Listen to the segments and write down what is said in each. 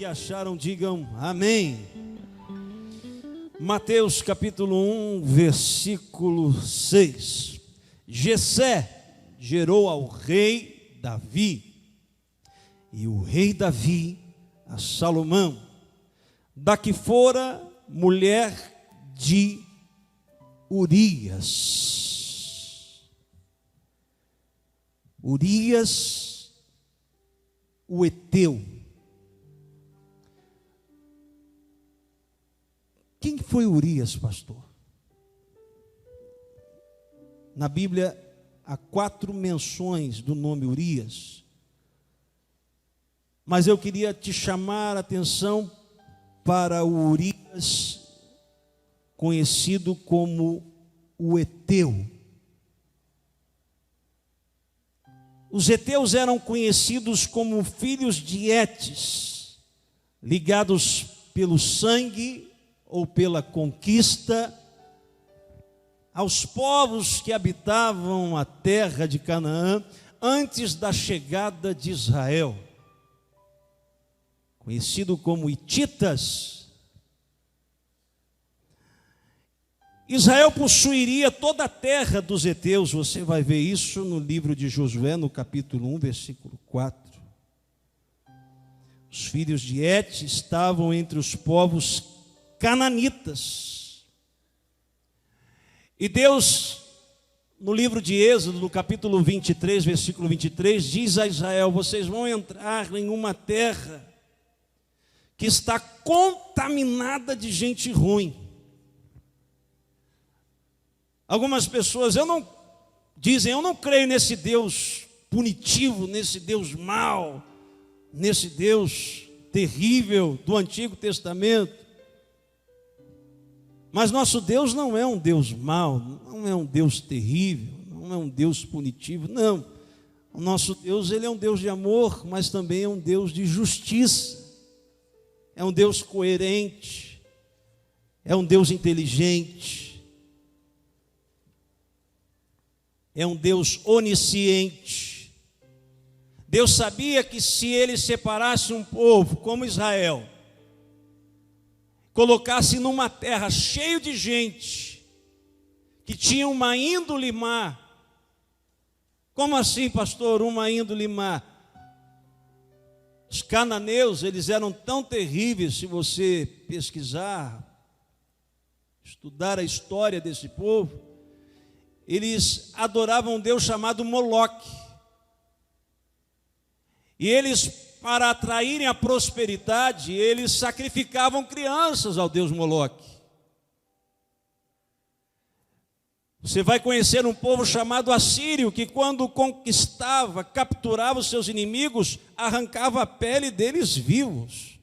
acharam, digam amém. Mateus capítulo 1, versículo 6. Jessé gerou ao rei Davi, e o rei Davi a Salomão, da que fora mulher de Urias. Urias, o Eteu. Quem foi Urias, pastor? Na Bíblia há 4 menções do nome Urias, mas eu queria te chamar a atenção para o Urias, conhecido como o Eteu. Os heteus eram conhecidos como filhos de Etes, ligados pelo sangue ou pela conquista aos povos que habitavam a terra de Canaã antes da chegada de Israel. Conhecido como hititas. Israel possuiria toda a terra dos heteus. Você vai ver isso no livro de Josué, no capítulo 1, versículo 4. Os filhos de Et estavam entre os povos cananitas. E Deus, no livro de Êxodo, no capítulo 23, versículo 23, diz a Israel: vocês vão entrar em uma terra que está contaminada de gente ruim. Algumas pessoas dizem, eu não creio nesse Deus punitivo, nesse Deus mau, nesse Deus terrível do Antigo Testamento. Mas nosso Deus não é um Deus mau, não é um Deus terrível, não é um Deus punitivo, não. O nosso Deus, ele é um Deus de amor, mas também é um Deus de justiça. É um Deus coerente, é um Deus inteligente. É um Deus onisciente. Deus sabia que se ele separasse um povo como Israel, colocasse numa terra cheia de gente, que tinha uma índole má. Como assim, pastor, uma índole má? Os cananeus, eles eram tão terríveis, se você pesquisar, estudar a história desse povo, eles adoravam um Deus chamado Moloque. E eles, para atraírem a prosperidade, eles sacrificavam crianças ao Deus Moloque. Você vai conhecer um povo chamado Assírio, que quando conquistava, capturava os seus inimigos, arrancava a pele deles vivos.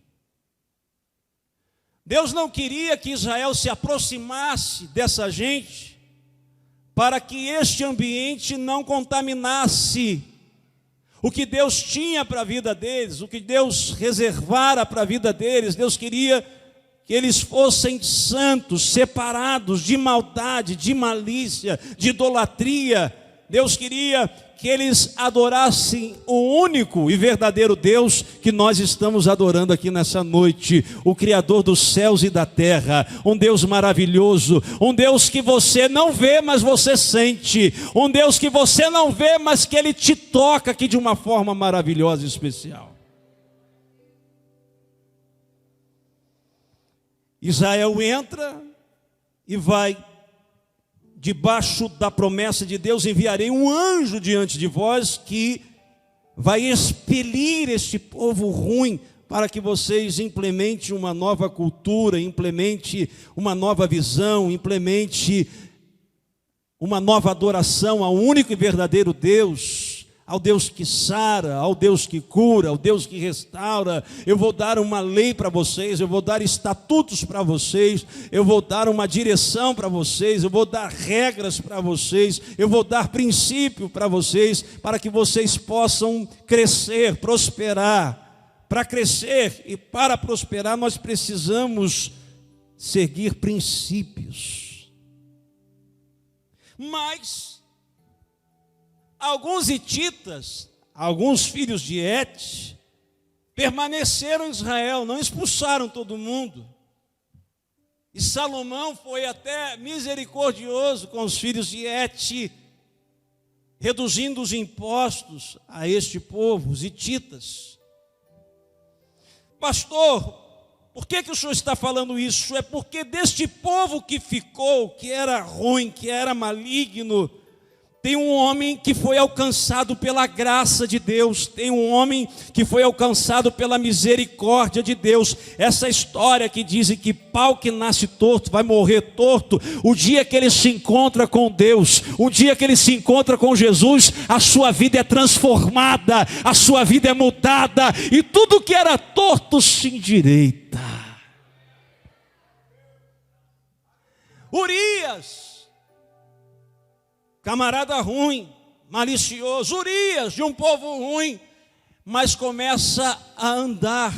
Deus não queria que Israel se aproximasse dessa gente, para que este ambiente não contaminasse o que Deus tinha para a vida deles, o que Deus reservara para a vida deles. Deus queria que eles fossem santos, separados de maldade, de malícia, de idolatria. Deus queria que eles adorassem o único e verdadeiro Deus que nós estamos adorando aqui nessa noite, o Criador dos céus e da terra, um Deus maravilhoso, um Deus que você não vê, mas você sente, um Deus que você não vê, mas que Ele te toca aqui de uma forma maravilhosa e especial. Israel entra e vai debaixo da promessa de Deus: enviarei um anjo diante de vós que vai expelir este povo ruim, para que vocês implementem uma nova cultura, implemente uma nova visão, implemente uma nova adoração ao único e verdadeiro Deus, ao Deus que sara, ao Deus que cura, ao Deus que restaura. Eu vou dar uma lei para vocês, eu vou dar estatutos para vocês, eu vou dar uma direção para vocês, eu vou dar regras para vocês, eu vou dar princípio para vocês, para que vocês possam crescer, prosperar. Para crescer e para prosperar, nós precisamos seguir princípios. Mas alguns hititas, alguns filhos de Et, permaneceram em Israel, não expulsaram todo mundo. E Salomão foi até misericordioso com os filhos de Et, reduzindo os impostos a este povo, os hititas. Pastor, por que o senhor está falando isso? É porque deste povo que ficou, que era ruim, que era maligno, tem um homem que foi alcançado pela graça de Deus, tem um homem que foi alcançado pela misericórdia de Deus. Essa história que dizem que pau que nasce torto vai morrer torto, o dia que ele se encontra com Deus, o dia que ele se encontra com Jesus, a sua vida é transformada, a sua vida é mudada, e tudo que era torto se endireita. Urias, camarada ruim, malicioso, Urias, de um povo ruim, mas começa a andar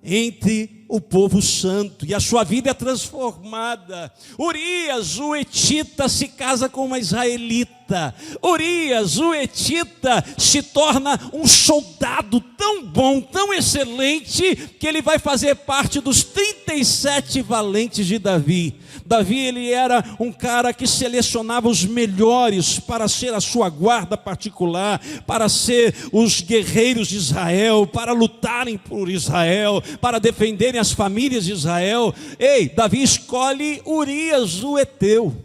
entre o povo santo, e a sua vida é transformada. Urias, o etita, se casa com uma israelita. Urias, o etita, se torna um soldado tão bom, tão excelente, que ele vai fazer parte dos 37 valentes de Davi. Davi, ele era um cara que selecionava os melhores para ser a sua guarda particular, para ser os guerreiros de Israel, para lutarem por Israel, para defenderem as famílias de Israel. Ei, Davi escolhe Urias, o heteu.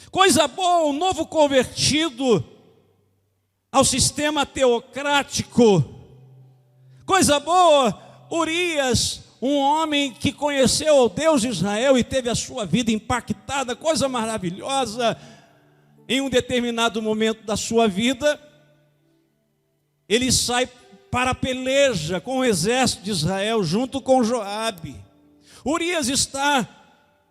Coisa boa, um novo convertido ao sistema teocrático. Coisa boa, Urias, um homem que conheceu o Deus de Israel e teve a sua vida impactada, coisa maravilhosa. Em um determinado momento da sua vida, ele sai para a peleja com o exército de Israel, junto com Joabe. Urias está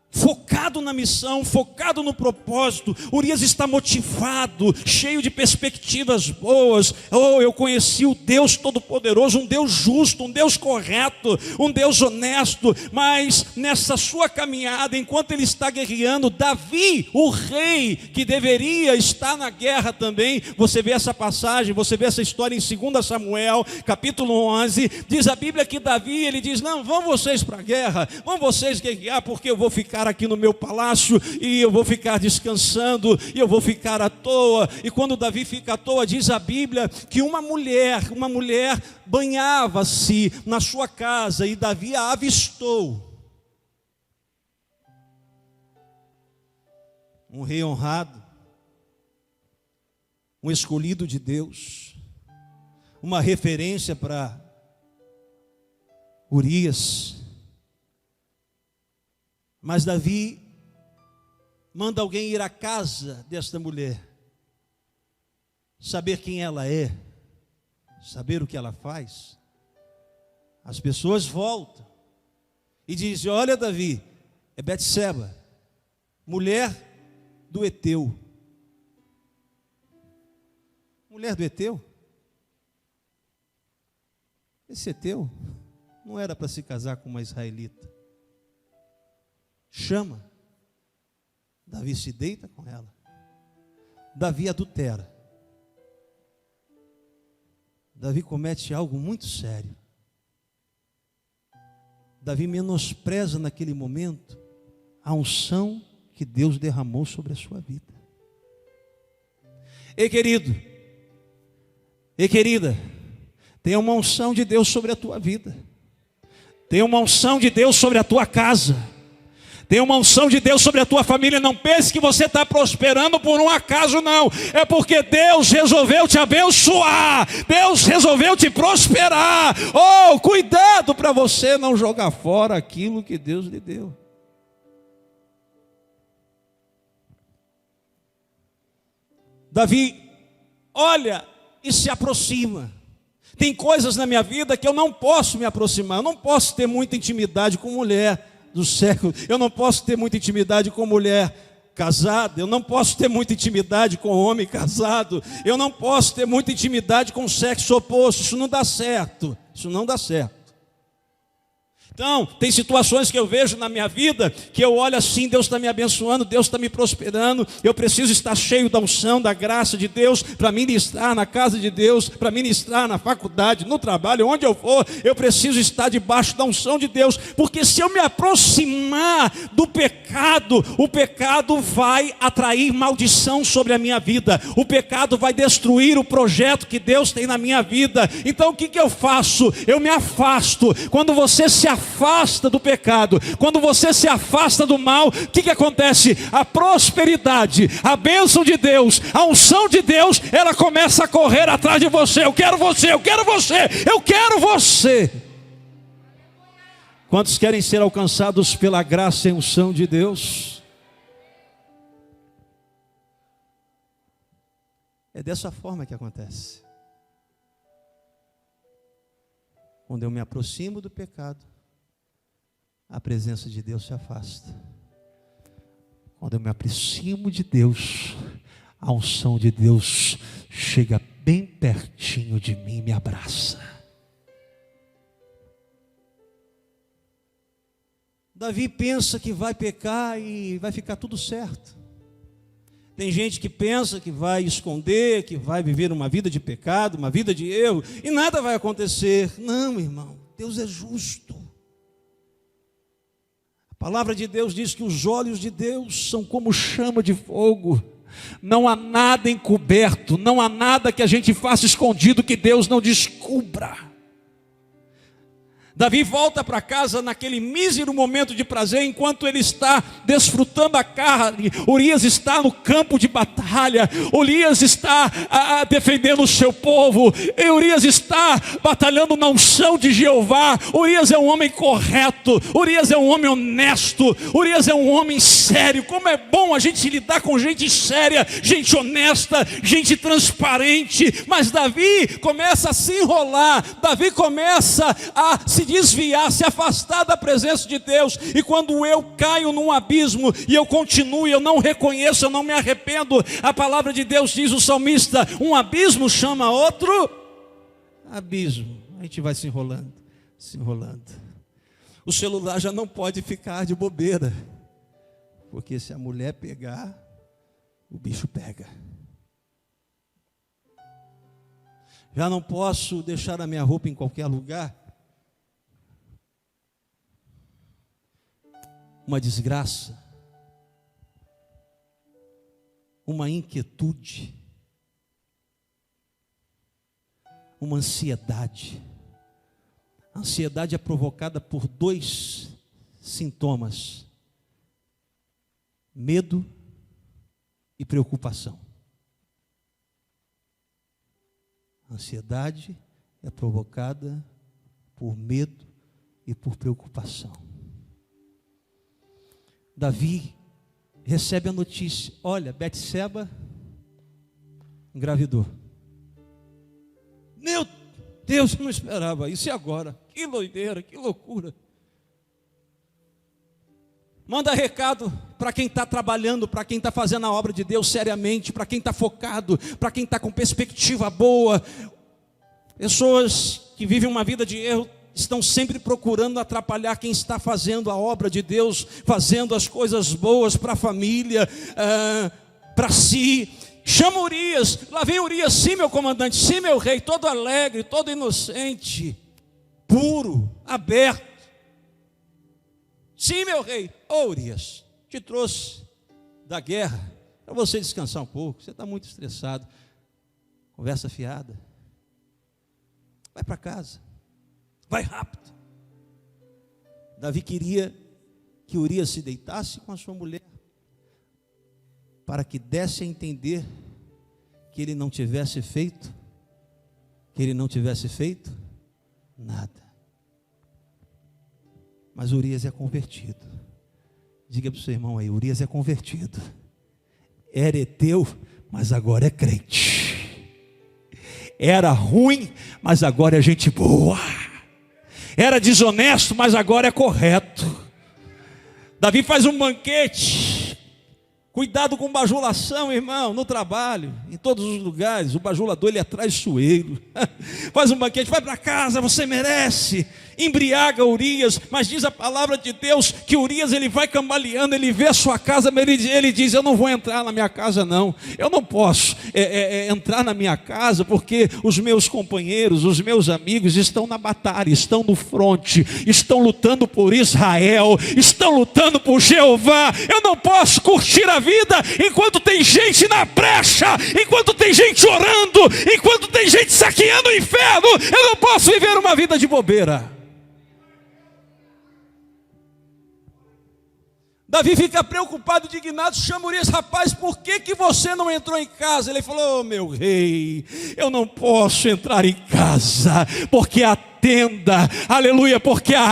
focado na missão, focado no propósito. Urias está motivado, cheio de perspectivas boas. Oh, eu conheci o Deus Todo-Poderoso, um Deus justo, um Deus correto, um Deus honesto. Mas nessa sua caminhada, enquanto ele está guerreando, Davi, o rei, que deveria estar na guerra também, você vê essa passagem, você vê essa história em 2 Samuel, capítulo 11, diz a Bíblia que Davi, ele diz, não, vão vocês para a guerra, vão vocês guerrear, porque eu vou ficar aqui no meu palácio, e eu vou ficar descansando, e eu vou ficar à toa. E quando Davi fica à toa, diz a Bíblia que uma mulher banhava-se na sua casa, e Davi a avistou. Um rei honrado, um escolhido de Deus, uma referência para Urias. Mas Davi manda alguém ir à casa desta mulher, saber quem ela é, saber o que ela faz. As pessoas voltam e dizem, olha Davi, é Betseba, mulher do heteu. Mulher do heteu? Esse heteu não era para se casar com uma israelita. Chama, Davi se deita com ela, Davi adultera, Davi comete algo muito sério. Davi menospreza naquele momento a unção que Deus derramou sobre a sua vida. Ei querido, ei querida, tem uma unção de Deus sobre a tua vida, tem uma unção de Deus sobre a tua casa, tem uma unção de Deus sobre a tua família. Não pense que você está prosperando por um acaso, não. É porque Deus resolveu te abençoar. Deus resolveu te prosperar. Oh, cuidado para você não jogar fora aquilo que Deus lhe deu. Davi olha e se aproxima. Tem coisas na minha vida que eu não posso me aproximar. Eu não posso ter muita intimidade com mulher do século, eu não posso ter muita intimidade com mulher casada, eu não posso ter muita intimidade com homem casado, eu não posso ter muita intimidade com sexo oposto. Isso não dá certo, isso não dá certo. Então, tem situações que eu vejo na minha vida, que eu olho assim, Deus está me abençoando, Deus está me prosperando, eu preciso estar cheio da unção, da graça de Deus, para ministrar na casa de Deus, para ministrar na faculdade, no trabalho, onde eu for, eu preciso estar debaixo da unção de Deus, porque se eu me aproximar do pecado, o pecado vai atrair maldição sobre a minha vida, o pecado vai destruir o projeto que Deus tem na minha vida. Então o que eu faço? Eu me afasto. Quando você se afasta do pecado, quando você se afasta do mal, o que acontece? A prosperidade, a bênção de Deus, a unção de Deus, ela começa a correr atrás de você. Eu quero você, eu quero você, eu quero você. Quantos querem ser alcançados pela graça e unção de Deus? É dessa forma que acontece. Quando eu me aproximo do pecado, a presença de Deus se afasta. Quando eu me aproximo de Deus, a unção de Deus chega bem pertinho de mim e me abraça. Davi pensa que vai pecar e vai ficar tudo certo. Tem gente que pensa que vai esconder, que vai viver uma vida de pecado, uma vida de erro, e nada vai acontecer. Não, irmão, Deus é justo. A palavra de Deus diz que os olhos de Deus são como chama de fogo. Não há nada encoberto, não há nada que a gente faça escondido que Deus não descubra. Davi volta para casa naquele mísero momento de prazer, enquanto ele está desfrutando a carne. Urias está no campo de batalha, Urias está defendendo o seu povo, Urias está batalhando na unção de Jeová. Urias é um homem correto, Urias é um homem honesto, Urias é um homem sério. Como é bom a gente lidar com gente séria, gente honesta, gente transparente. Mas Davi começa a se enrolar, Davi começa a se desviar, se afastar da presença de Deus. E quando eu caio num abismo e eu continuo, eu não reconheço, eu não me arrependo, a palavra de Deus diz, o salmista, um abismo chama outro abismo. A gente vai se enrolando, se enrolando. O celular já não pode ficar de bobeira, porque se a mulher pegar, o bicho pega. Já não posso deixar a minha roupa em qualquer lugar. Uma desgraça, uma inquietude, uma ansiedade. A ansiedade é provocada por dois sintomas: medo e preocupação. A ansiedade é provocada por medo e por preocupação. Davi recebe a notícia: olha, Betseba engravidou. Meu Deus, eu não esperava isso. E agora? Que doideira, que loucura. Manda recado para quem está trabalhando, para quem está fazendo a obra de Deus seriamente, para quem está focado, para quem está com perspectiva boa. Pessoas que vivem uma vida de erro estão sempre procurando atrapalhar quem está fazendo a obra de Deus, fazendo as coisas boas para a família, para si. Chama Urias, lá vem Urias, sim meu comandante, sim meu rei, todo alegre, todo inocente, puro, aberto. Sim meu rei. Ô Urias, te trouxe da guerra para você descansar um pouco, você está muito estressado. Conversa fiada. Vai para casa. Vai rápido. Davi queria que Urias se deitasse com a sua mulher, para que desse a entender que ele não tivesse feito nada. Mas Urias é convertido. Diga para o seu irmão aí, Urias é convertido. Era heteu, mas agora é crente. Era ruim, mas agora é gente boa. Era desonesto, mas agora é correto. Davi faz um banquete. Cuidado com bajulação, irmão, no trabalho, em todos os lugares. O bajulador, ele é traiçoeiro. Faz um banquete, vai para casa, você merece. embriaga Urias, mas diz a palavra de Deus que Urias ele vai cambaleando, ele vê a sua casa, mas ele diz: eu não vou entrar na minha casa não, eu não posso entrar na minha casa, porque os meus companheiros, os meus amigos estão na batalha, estão no fronte, estão lutando por Israel, estão lutando por Jeová. Eu não posso curtir a vida enquanto tem gente na brecha, enquanto tem gente orando, enquanto tem gente saqueando o inferno. Eu não posso viver uma vida de bobeira. Davi fica preocupado, indignado, chama Urias: rapaz, por que você não entrou em casa? Ele falou: meu rei, eu não posso entrar em casa, porque a tenda, aleluia, porque a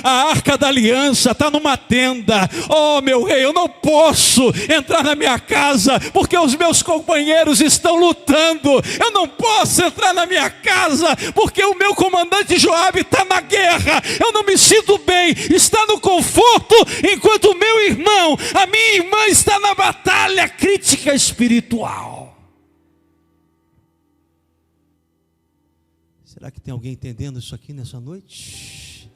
arca da aliança está numa tenda. Oh meu rei, eu não posso entrar na minha casa, porque os meus companheiros estão lutando. Eu não posso entrar na minha casa, porque o meu comandante Joabe está na guerra. Eu não me sinto bem, está no conforto, enquanto o meu irmão, a minha irmã está na batalha crítica espiritual. Será que tem alguém entendendo isso aqui nessa noite?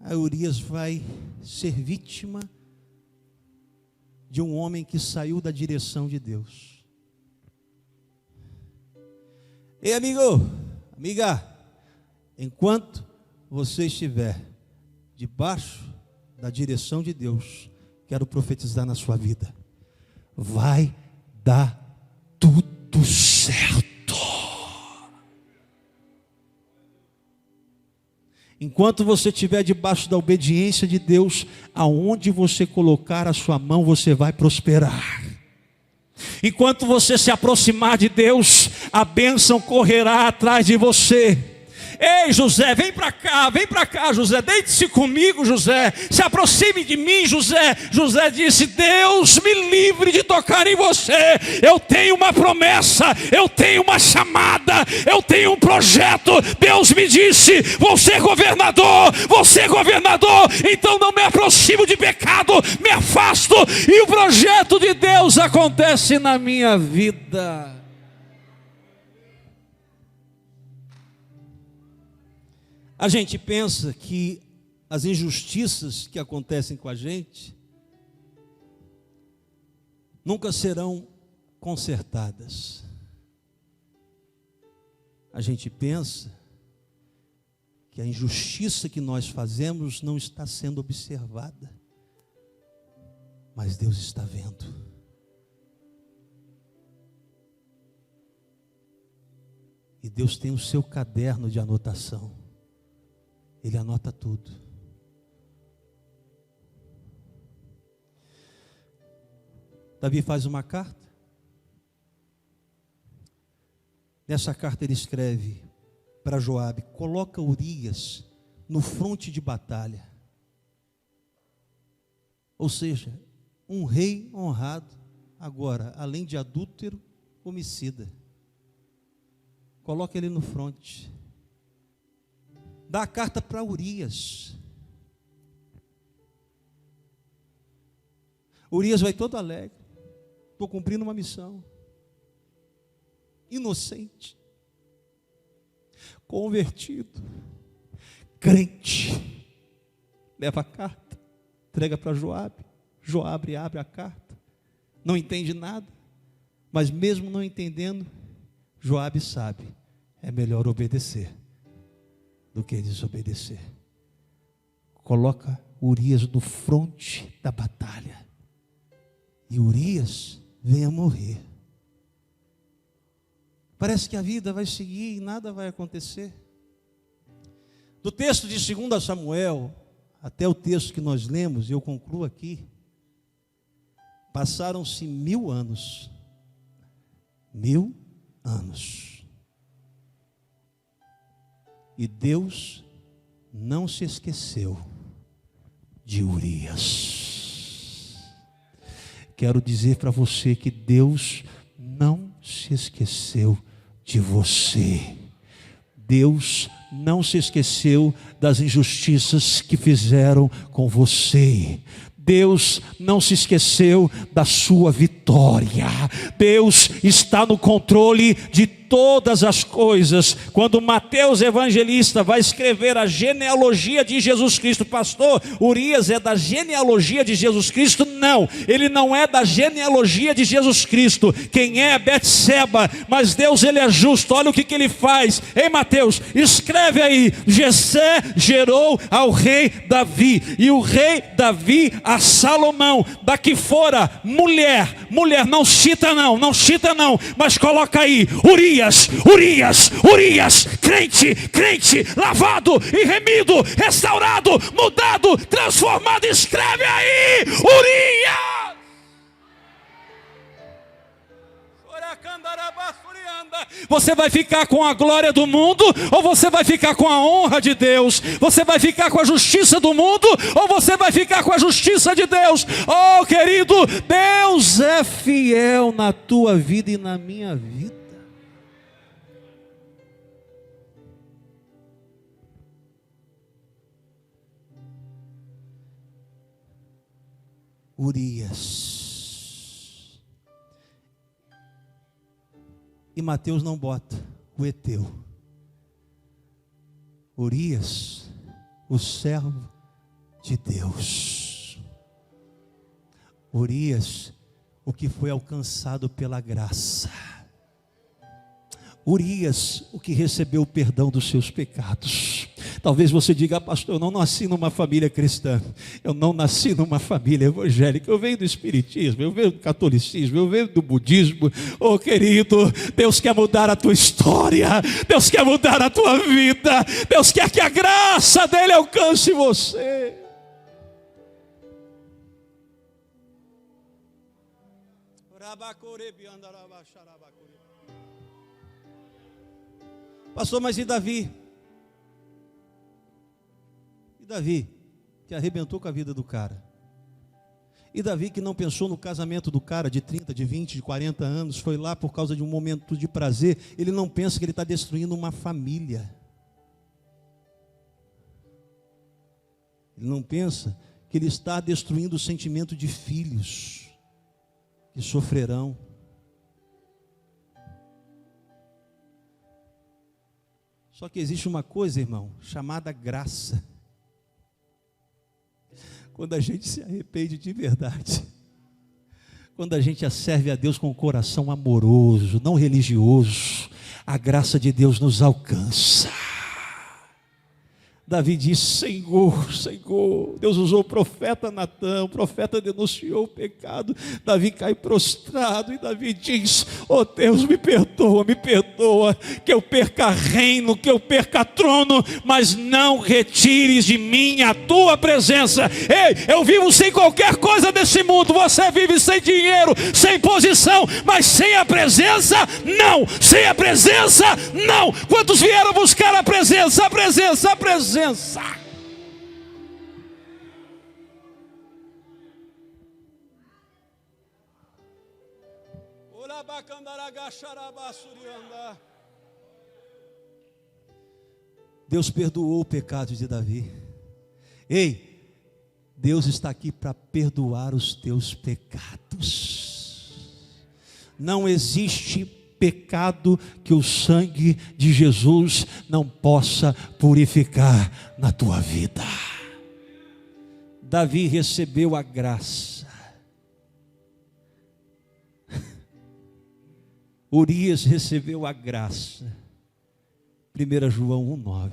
A Urias vai ser vítima de um homem que saiu da direção de Deus. Ei, amigo, amiga, enquanto você estiver debaixo da direção de Deus, quero profetizar na sua vida: vai dar tudo certo. Enquanto você estiver debaixo da obediência de Deus, aonde você colocar a sua mão, você vai prosperar. Enquanto você se aproximar de Deus, a bênção correrá atrás de você. Ei, José, vem para cá, José, deite-se comigo, José, se aproxime de mim, José. José disse: Deus me livre de tocar em você. Eu tenho uma promessa, eu tenho uma chamada, eu tenho um projeto. Deus me disse: vou ser governador, então não me aproximo de pecado, me afasto, e o projeto de Deus acontece na minha vida. A gente pensa que as injustiças que acontecem com a gente nunca serão consertadas. A gente pensa que a injustiça que nós fazemos não está sendo observada, mas Deus está vendo. E Deus tem o seu caderno de anotação. Ele anota tudo. Davi faz uma carta. Nessa carta ele escreve para Joabe: coloca Urias no fronte de batalha. Ou seja, um rei honrado, agora, além de adúltero, homicida. Coloca ele no fronte. Dá a carta para Urias. Urias vai todo alegre. Estou cumprindo uma missão. Inocente. Convertido. Crente. Leva a carta. Entrega para Joabe. Joabe abre a carta. Não entende nada. Mas mesmo não entendendo, Joabe sabe. É melhor obedecer do que desobedecer. Coloca Urias no fronte da batalha. E Urias vem a morrer. Parece que a vida vai seguir e nada vai acontecer. Do texto de 2 Samuel até o texto que nós lemos, e eu concluo aqui, passaram-se 1000 anos. 1000 anos. E Deus não se esqueceu de Urias. Quero dizer para você que Deus não se esqueceu de você. Deus não se esqueceu das injustiças que fizeram com você. Deus não se esqueceu da sua vitória. Deus está no controle de todas as coisas. Quando Mateus evangelista vai escrever a genealogia de Jesus Cristo, pastor, Urias é da genealogia de Jesus Cristo? Não, ele não é da genealogia de Jesus Cristo. Quem é Betseba, mas Deus, ele é justo. Olha o que ele faz. Ei, Mateus, escreve aí: Jessé gerou ao rei Davi, e o rei Davi a Salomão. Daqui fora, mulher, não cita não, mas coloca aí: Urias, crente, lavado e remido, restaurado, mudado, transformado. Escreve aí: Urias. Você vai ficar com a glória do mundo, ou você vai ficar com a honra de Deus? Você vai ficar com a justiça do mundo, ou você vai ficar com a justiça de Deus? Oh, querido, Deus é fiel na tua vida e na minha vida. Urias. E Mateus não bota o Eteu. Urias, o servo de Deus. Urias, o que foi alcançado pela graça. Urias, o que recebeu o perdão dos seus pecados. Talvez você diga: pastor, eu não nasci numa família cristã, eu não nasci numa família evangélica, eu venho do espiritismo, eu venho do catolicismo, eu venho do budismo. Oh, querido, Deus quer mudar a tua história, Deus quer mudar a tua vida, Deus quer que a graça dele alcance você. Pastor, mas e Davi? E Davi, que arrebentou com a vida do cara? E Davi, que não pensou no casamento do cara de 30, de 20, de 40 anos, foi lá por causa de um momento de prazer? Ele não pensa que ele está destruindo uma família. Ele não pensa que ele está destruindo o sentimento de filhos que sofrerão. Só que existe uma coisa, irmão, chamada graça. Quando a gente se arrepende de verdade, quando a gente serve a Deus com o coração amoroso, não religioso, a graça de Deus nos alcança. Davi disse: Senhor, Deus usou o profeta Natã, o profeta denunciou o pecado, Davi cai prostrado, e Davi diz: oh Deus, me perdoa, que eu perca reino, que eu perca trono, mas não retires de mim a tua presença. Ei, eu vivo sem qualquer coisa desse mundo, você vive sem dinheiro, sem posição, mas sem a presença, não, sem a presença, não. Quantos vieram buscar a presença? Deus perdoou o pecado de Davi. Ei, Deus está aqui para perdoar os teus pecados. Não existe pecado que o sangue de Jesus não possa purificar na tua vida. Davi recebeu a graça. Urias recebeu a graça. 1 João 1,9.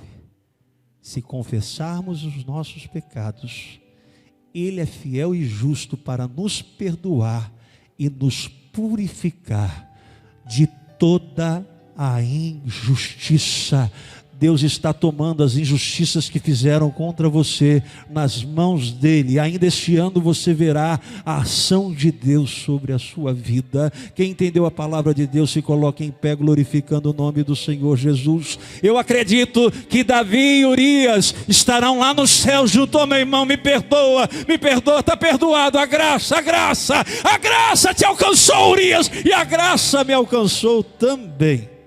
Se confessarmos os nossos pecados, Ele é fiel e justo para nos perdoar e nos purificar de toda a injustiça. Deus está tomando as injustiças que fizeram contra você nas mãos dele. Ainda este ano você verá a ação de Deus sobre a sua vida. Quem entendeu a palavra de Deus, se coloque em pé glorificando o nome do Senhor Jesus. Eu acredito que Davi e Urias estarão lá nos céus junto. Oh, meu irmão, me perdoa, está perdoado. A graça te alcançou, Urias, e a graça me alcançou também.